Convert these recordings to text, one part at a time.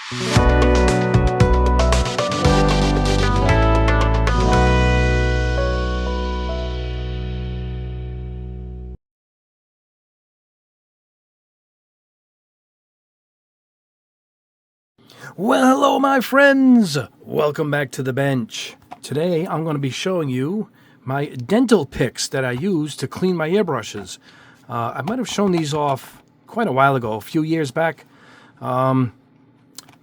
Well, hello, my friends. Welcome back to the bench. Today, I'm going to be showing you my dental picks that I use to clean my airbrushes. I might have shown these off quite a while ago, a few years back,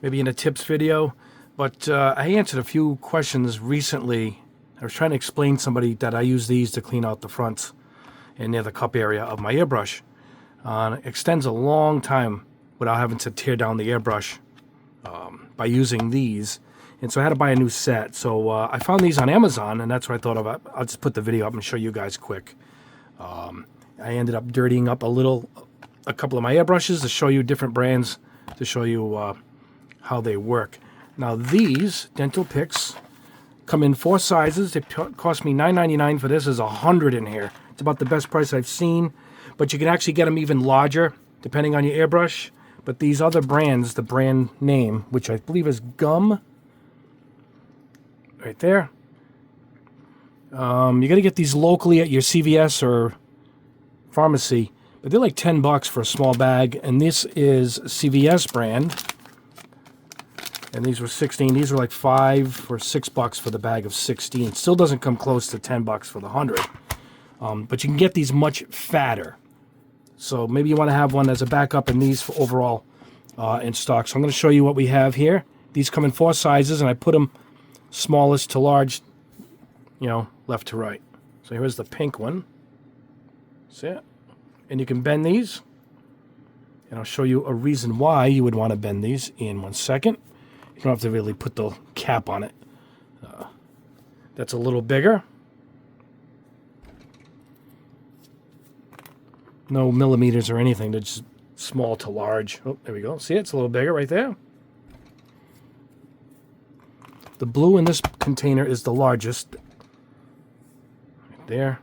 maybe in a tips video. But I answered a few questions recently. I was trying to explain to somebody that I use these to clean out the front and near the cup area of my airbrush. It extends a long time without having to tear down the airbrush by using these. And so I had to buy a new set. So I found these on Amazon, and that's what I thought of. I'll just put the video up and show you guys quick. I ended up dirtying up a couple of my airbrushes to show you different brands, to show you how they work. Now these dental picks come in 4 sizes. They cost me $9.99 for this. There's 100 in here. It's about the best price I've seen, but you can actually get them even larger depending on your airbrush. But these other brands, the brand name, which I believe is Gum, right there. You got to get these locally at your CVS or pharmacy, but they're like $10 for a small bag. And this is CVS brand, and these were 16. These were like $5 or $6 for the bag of 16. Still doesn't come close to $10 for the 100. But you can get these much fatter. So maybe you want to have one as a backup and these for overall in stock. So I'm going to show you what we have here. These come in 4 sizes, and I put them smallest to large, left to right. So here's the pink one. See it? And you can bend these. And I'll show you a reason why you would want to bend these in 1 second. You don't have to really put the cap on it. That's a little bigger. No millimeters or anything, they're just small to large. Oh, there we go. See, it's a little bigger right there. The blue in this container is the largest. Right there.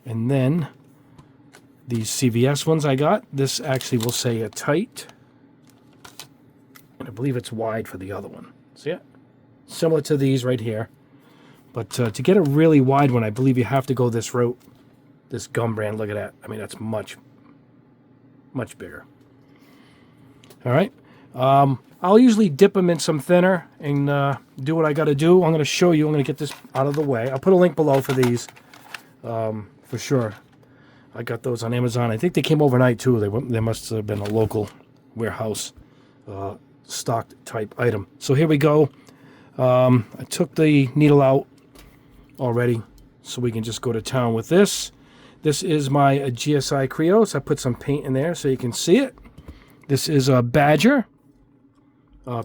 And then these CVS ones I got, this actually will say a tight. And I believe it's wide for the other one. See it? Similar to these right here. But to get a really wide one, I believe you have to go this route. This Gum brand, look at that. I mean, that's much, much bigger. All right. I'll usually dip them in some thinner and do what I got to do. I'm going to show you. I'm going to get this out of the way. I'll put a link below for these for sure. I got those on Amazon. I think they came overnight, too. They must have been a local warehouse stocked type item. So here we go. I took the needle out already, so we can just go to town with this. This is my GSI Creos. I put some paint in there so you can see it. This is a Badger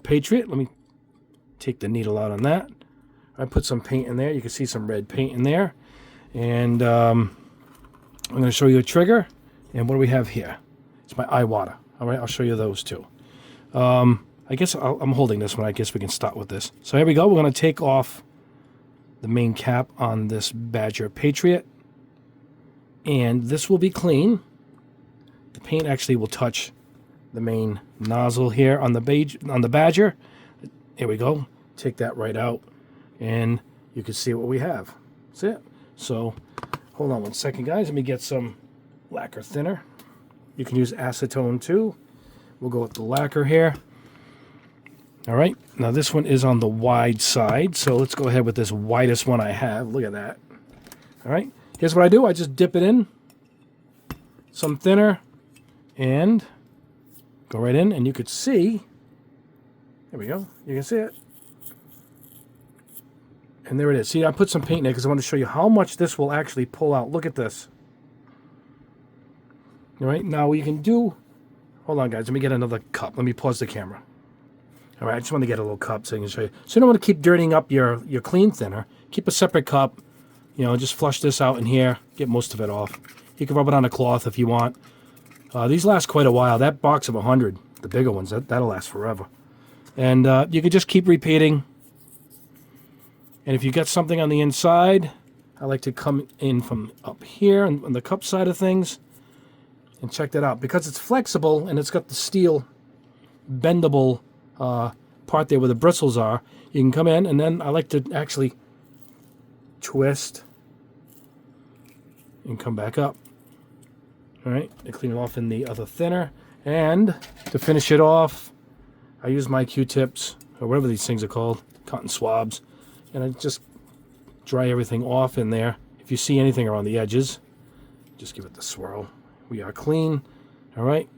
Patriot. Let me take the needle out on that. I put some paint in there. You can see some red paint in there. And I'm going to show you a trigger. And what do we have here? It's my Iwata. All right, I'll show you those too. I guess I'm holding this one. I guess we can start with this. So here we go. We're going to take off the main cap on this Badger Patriot. And this will be clean. The paint actually will touch the main nozzle here on the Badger. Here we go. Take that right out, and you can see what we have. That's it. So, hold on 1 second, guys. Let me get some lacquer thinner. You can use acetone too. We'll go with the lacquer here. All right. Now this one is on the wide side, so let's go ahead with this widest one I have. Look at that. All right. Here's what I do. I just dip it in some thinner and go right in, and you could see, there we go, you can see it. And there it is. See, I put some paint in there because I want to show you how much this will actually pull out. Look at this. All right, now what you can do, hold on guys, let me get another cup. Let me pause the camera. All right, I just want to get a little cup so I can show you. So you don't want to keep dirtying up your clean thinner. Keep a separate cup. Just flush this out in here, get most of it off. You can rub it on a cloth if you want. These last quite a while. That box of 100, the bigger ones, that'll last forever. And you can just keep repeating. And if you got something on the inside, I like to come in from up here on the cup side of things and check that out. Because it's flexible and it's got the steel bendable part there where the bristles are. You can come in, and then I like to actually twist and come back up. All right, and clean it off in the other thinner. And to finish it off, I use my Q-tips, or whatever these things are called, cotton swabs, and I just dry everything off in there. If you see anything around the edges, just give it the swirl. We are clean. All right.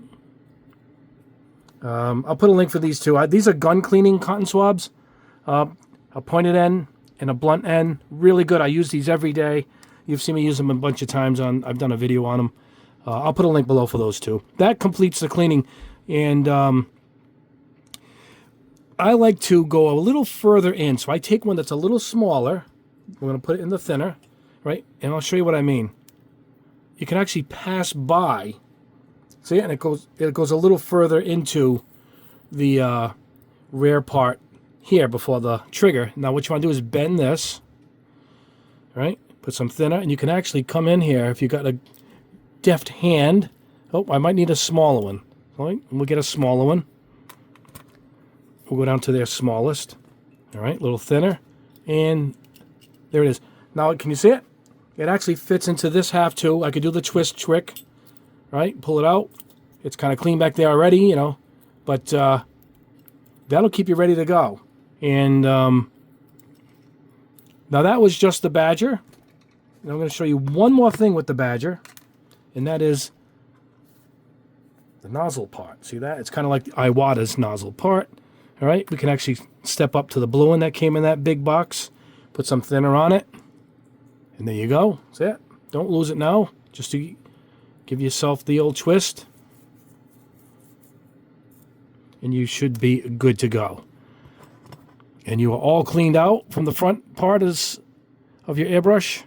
I'll put a link for these two. These are gun cleaning cotton swabs. A pointed end and a blunt end. Really good. I use these every day. You've seen me use them a bunch of times. I've done a video on them. I'll put a link below for those two. That completes the cleaning. And I like to go a little further in. So I take one that's a little smaller. We're going to put it in the thinner, right? And I'll show you what I mean. You can actually pass by. See, and it goes a little further into the rear part here before the trigger. Now what you want to do is bend this, right? Put some thinner, and you can actually come in here if you got a deft hand. Oh, I might need a smaller one. All right, we'll get a smaller one. We'll go down to their smallest. All right, a little thinner, and there it is. Now, can you see it? It actually fits into this half too. I could do the twist trick, right? Pull it out. It's kind of clean back there already, you know, but that'll keep you ready to go. And now that was just the Badger. And I'm going to show you one more thing with the Badger, and that is the nozzle part. See that? It's kind of like Iwata's nozzle part. All right, we can actually step up to the blue one that came in that big box, put some thinner on it, and there you go. That's it. Don't lose it now. Just to give yourself the old twist, and you should be good to go. And you are all cleaned out from the front part of your airbrush.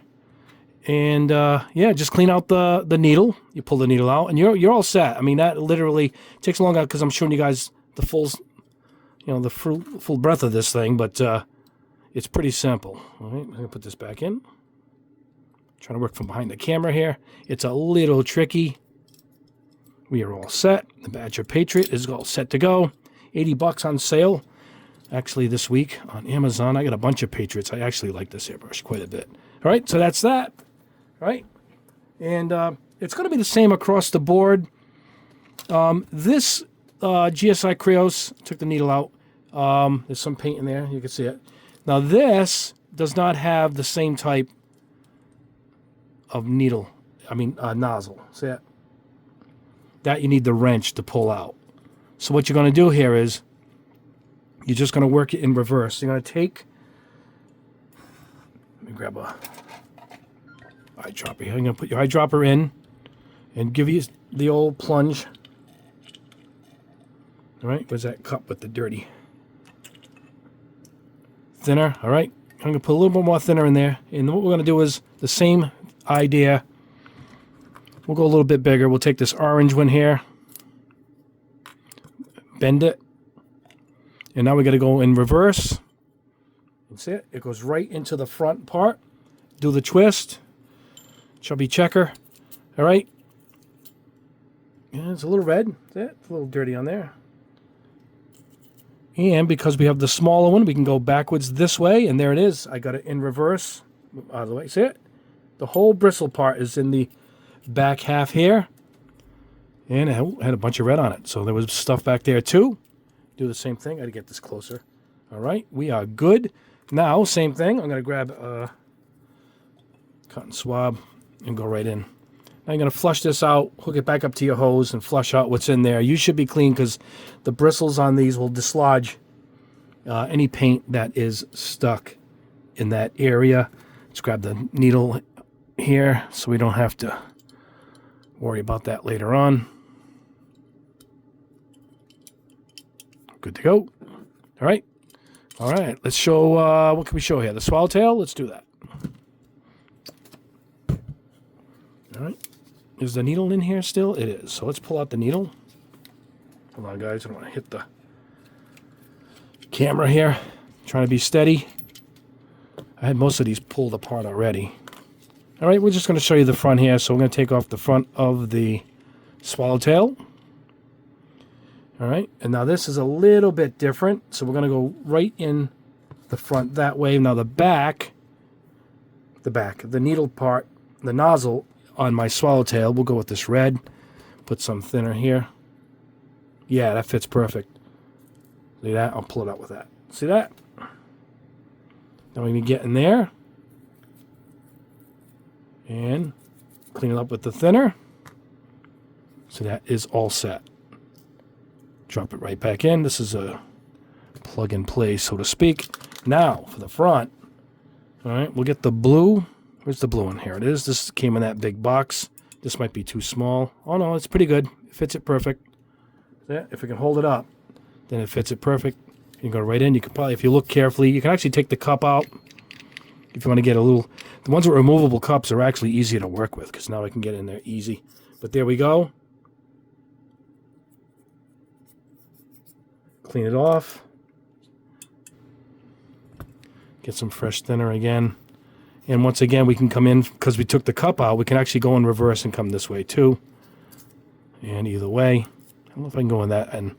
And yeah, just clean out the needle. You pull the needle out, and you're all set. I mean, that literally takes a long time because I'm showing you guys the full, you know, the full breadth of this thing, but it's pretty simple. All right, I'm gonna put this back in. Trying to work from behind the camera here. It's a little tricky. We are all set. The Badger Patriot is all set to go. 80 bucks on sale. Actually, this week on Amazon, I got a bunch of Patriots. I actually like this airbrush quite a bit. All right, so that's that. All right, and it's going to be the same across the board. This GSI Creos, took the needle out. There's some paint in there. You can see it. Now, this does not have the same type of needle. I mean, nozzle. See that? That you need the wrench to pull out. So what you're going to do here is you're just going to work it in reverse. You're going to take, let me grab a eyedropper here. I'm going to put your eyedropper in and give you the old plunge. All right, where's that cup with the dirty thinner? All right, I'm going to put a little bit more thinner in there. And what we're going to do is the same idea. We'll go a little bit bigger. We'll take this orange one here, bend it, and now we got to go in reverse. You see it? It goes right into the front part. Do the twist. Chubby checker. All right. Yeah, it's a little red. It's a little dirty on there. And because we have the smaller one, we can go backwards this way, and there it is. I got it in reverse. Out of the way. See it? The whole bristle part is in the back half here. And it had a bunch of red on it. So there was stuff back there too. Do the same thing. I got to get this closer. All right. We are good. Now, same thing. I'm going to grab a cotton swab and go right in. Now I'm going to flush this out, hook it back up to your hose, and flush out what's in there. You should be clean because the bristles on these will dislodge any paint that is stuck in that area. Let's grab the needle here so we don't have to worry about that later on. Good to go. All right. All right. Let's show, what can we show here? The swallowtail? Let's do that. All right. Is the needle in here still? It is. So let's pull out the needle. Hold on, guys. I don't want to hit the camera here. Trying to be steady. I had most of these pulled apart already. All right, we're just going to show you the front here. So we're going to take off the front of the swallowtail. All right, and now this is a little bit different. So we're going to go right in the front that way. Now the needle part, the nozzle on my swallowtail, we'll go with this red. Put some thinner here. Yeah, that fits perfect. See that? I'll pull it out with that. See that? Now we can get in there and clean it up with the thinner. So that is all set. Drop it right back in. This is a plug and play, so to speak. Now for the front. All right, we'll get the blue. Where's the blue one? Here it is. This came in that big box. This might be too small. Oh no, it's pretty good. It fits it perfect. Yeah, if we can hold it up, then it fits it perfect. You can go right in. You can probably, if you look carefully, you can actually take the cup out. If you want to get a little, the ones with removable cups are actually easier to work with because now I can get in there easy. But there we go. Clean it off. Get some fresh thinner again. And once again, we can come in, because we took the cup out, we can actually go in reverse and come this way too. And either way, I don't know if I can go in that and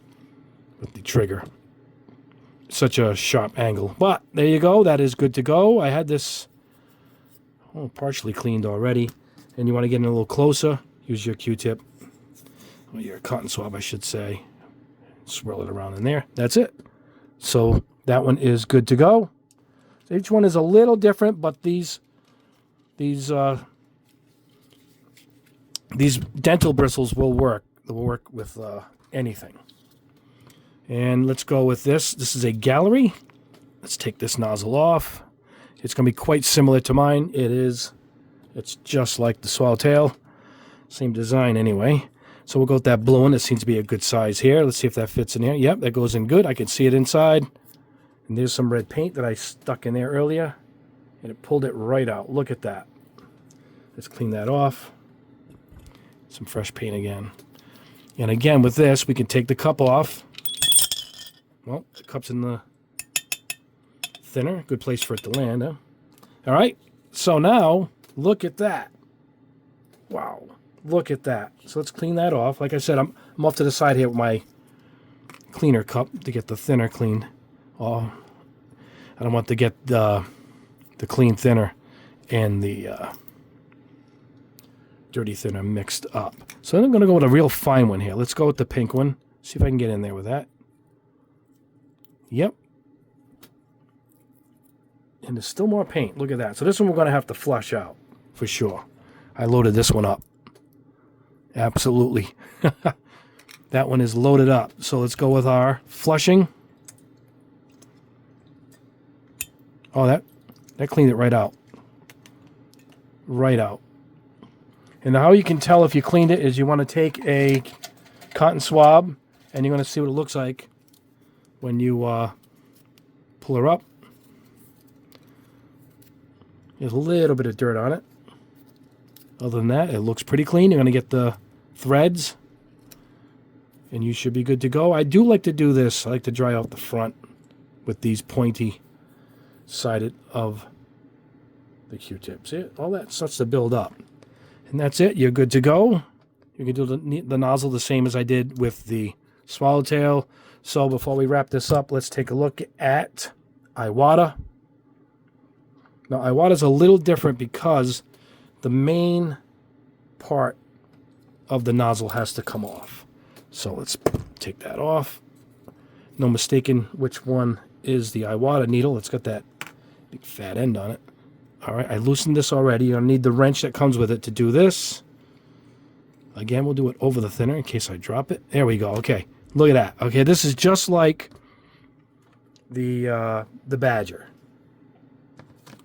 with the trigger. Such a sharp angle. But there you go. That is good to go. I had this partially cleaned already. And you want to get in a little closer, use your Q-tip. Or your cotton swab, I should say. Swirl it around in there. That's it. So that one is good to go. So each one is a little different, but these dental bristles will work. They'll work with anything. And let's go with this. This is a gallery. Let's take this nozzle off. It's going to be quite similar to mine. It is. It's just like the swallowtail. Same design anyway. So we'll go with that blue one. It seems to be a good size here. Let's see if that fits in here. Yep, that goes in good. I can see it inside. And there's some red paint that I stuck in there earlier. And it pulled it right out. Look at that. Let's clean that off. Some fresh paint again. And again, with this, we can take the cup off. Well, the cup's in the thinner. Good place for it to land, huh? All right. So now, look at that. Wow. Look at that. So let's clean that off. Like I said, I'm off to the side here with my cleaner cup to get the thinner cleaned. Oh, I don't want to get the clean thinner and the dirty thinner mixed up. So I'm going to go with a real fine one here. Let's go with the pink one. See if I can get in there with that. Yep. And there's still more paint. Look at that. So this one we're going to have to flush out for sure. I loaded this one up. Absolutely. That one is loaded up. So let's go with our flushing. Oh, that cleaned it right out. Right out. And how you can tell if you cleaned it is you want to take a cotton swab and you're going to see what it looks like when you pull her up. There's a little bit of dirt on it. Other than that, it looks pretty clean. You're going to get the threads and you should be good to go. I do like to do this. I like to dry out the front with these pointy sided of the Q-tips. See it? All that starts to build up. And that's it. You're good to go. You can do the nozzle the same as I did with the swallowtail. So before we wrap this up, let's take a look at Iwata. Now, Iwata's a little different because the main part of the nozzle has to come off. So let's take that off. No mistaking which one is the Iwata needle. It's got that big fat end on it. All right, I loosened this already. You're going to need the wrench that comes with it to do this. Again, we'll do it over the thinner in case I drop it. There we go. Okay, look at that. Okay, this is just like the Badger.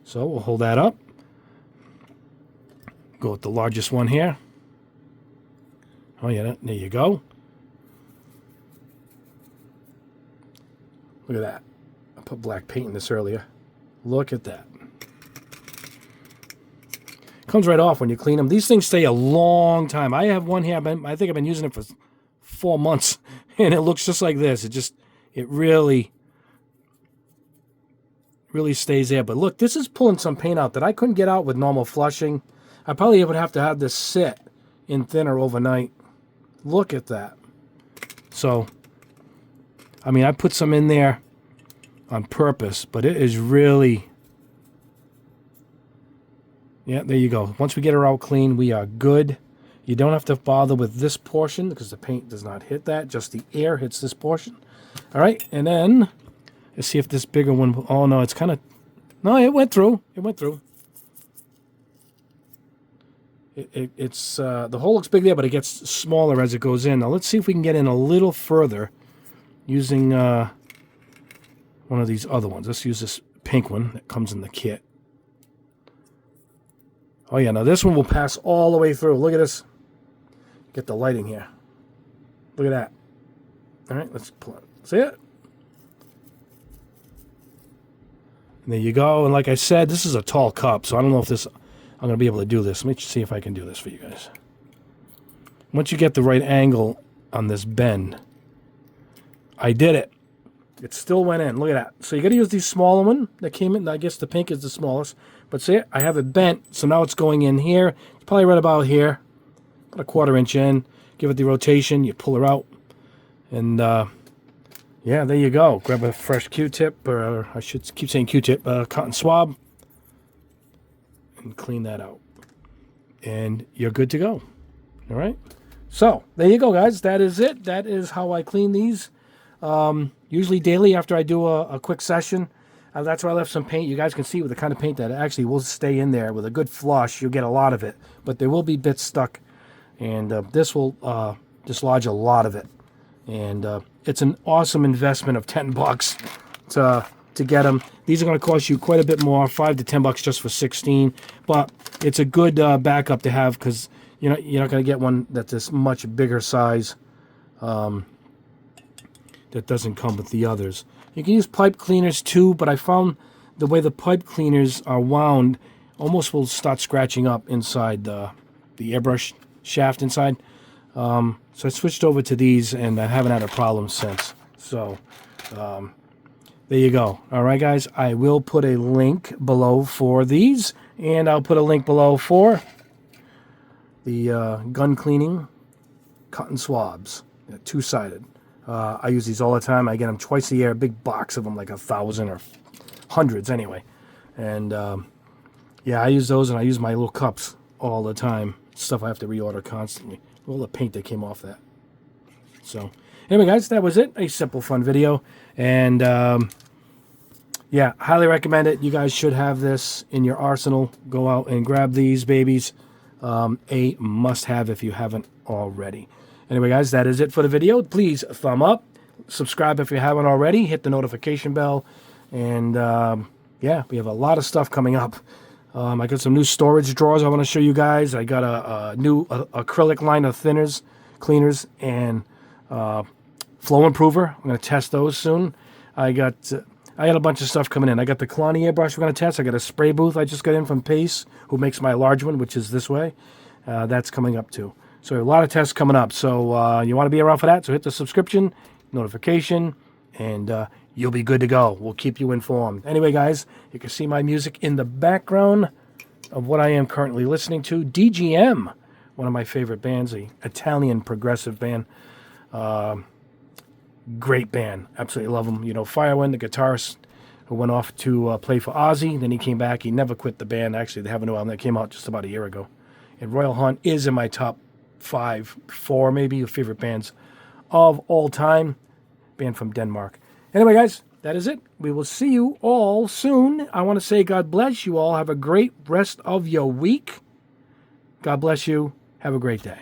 So we'll hold that up. Go with the largest one here. Oh yeah, there you go. Look at that. I put black paint in this earlier. Look at that. Comes right off when you clean them. These things stay a long time. I have one here. I think I've been using it for 4 months, and it looks just like this. It really stays there. But look, this is pulling some paint out that I couldn't get out with normal flushing. I probably would have to have this sit in thinner overnight. Look at that. So I mean, I put some in there on purpose, but it is really... Yeah, there you go. Once we get her out clean, we are good. You don't have to bother with this portion because the paint does not hit that. Just the air hits this portion. All right, and then let's see if this bigger one... Oh, no, it's kind of... No, it went through. It went through. It's the hole looks big there, but it gets smaller as it goes in. Now, let's see if we can get in a little further using one of these other ones. Let's use this pink one that comes in the kit. Oh, yeah, now this one will pass all the way through. Look at this. Get the lighting here. Look at that. All right, let's pull it. See it? And there you go. And like I said, this is a tall cup, so I don't know if this... I'm going to be able to do this. Let me see if I can do this for you guys. Once you get the right angle on this bend... I did it. It still went in. Look at that. So you got to use the smaller one that came in. I guess the pink is the smallest. But see it? I have it bent, so now it's going in here. It's probably right about here. About a 1/4 inch in. Give it the rotation. You pull her out. And, yeah, there you go. Grab a fresh Q-tip, or I should keep saying Q-tip, cotton swab. And clean that out. And you're good to go. All right? So, there you go, guys. That is it. That is how I clean these. Usually daily after I do a quick session. That's where I left some paint. You guys can see with the kind of paint that actually will stay in there. With a good flush, you'll get a lot of it. But there will be bits stuck. And this will dislodge a lot of it. And it's an awesome investment of $10 to get them. These are going to cost you quite a bit more, $5 to $10 just for 16. But it's a good backup to have because you're not going to get one that's this much bigger size. That doesn't come with the others. You can use pipe cleaners too, but I found the way the pipe cleaners are wound almost will start scratching up inside the airbrush shaft inside. So I switched over to these, and I haven't had a problem since. So there you go. All right, guys. I will put a link below for these, and I'll put a link below for the gun cleaning cotton swabs, two-sided. I use these all the time. I get them twice a year, a big box of them, like 1,000 or hundreds anyway. And yeah, I use those, and I use my little cups all the time. Stuff I have to reorder constantly. All the paint that came off that. So anyway, guys, that was it. A simple, fun video. And yeah, highly recommend it. You guys should have this in your arsenal. Go out and grab these babies. A must-have if you haven't already. Anyway, guys, that is it for the video. Please thumb up, subscribe if you haven't already, hit the notification bell, and yeah, we have a lot of stuff coming up. I got some new storage drawers I want to show you guys. I got a new acrylic line of thinners, cleaners, and flow improver. I'm going to test those soon. I got a bunch of stuff coming in. I got the Kalani airbrush we're going to test. I got a spray booth I just got in from Pace, who makes my large one, which is this way. That's coming up too. So a lot of tests coming up. So you want to be around for that. So hit the subscription, notification, and you'll be good to go. We'll keep you informed. Anyway, guys, you can see my music in the background of what I am currently listening to. DGM, one of my favorite bands, an Italian progressive band. Great band. Absolutely love them. You know, Firewind, the guitarist who went off to play for Ozzy. Then he came back. He never quit the band. Actually, they have a new album that came out just about a year ago. And Royal Hunt is in my top 4 maybe favorite bands of all time. Band from Denmark. Anyway, guys, that is it. We will see you all soon. I want to say God bless you all. Have a great rest of your week. God bless you. Have a great day.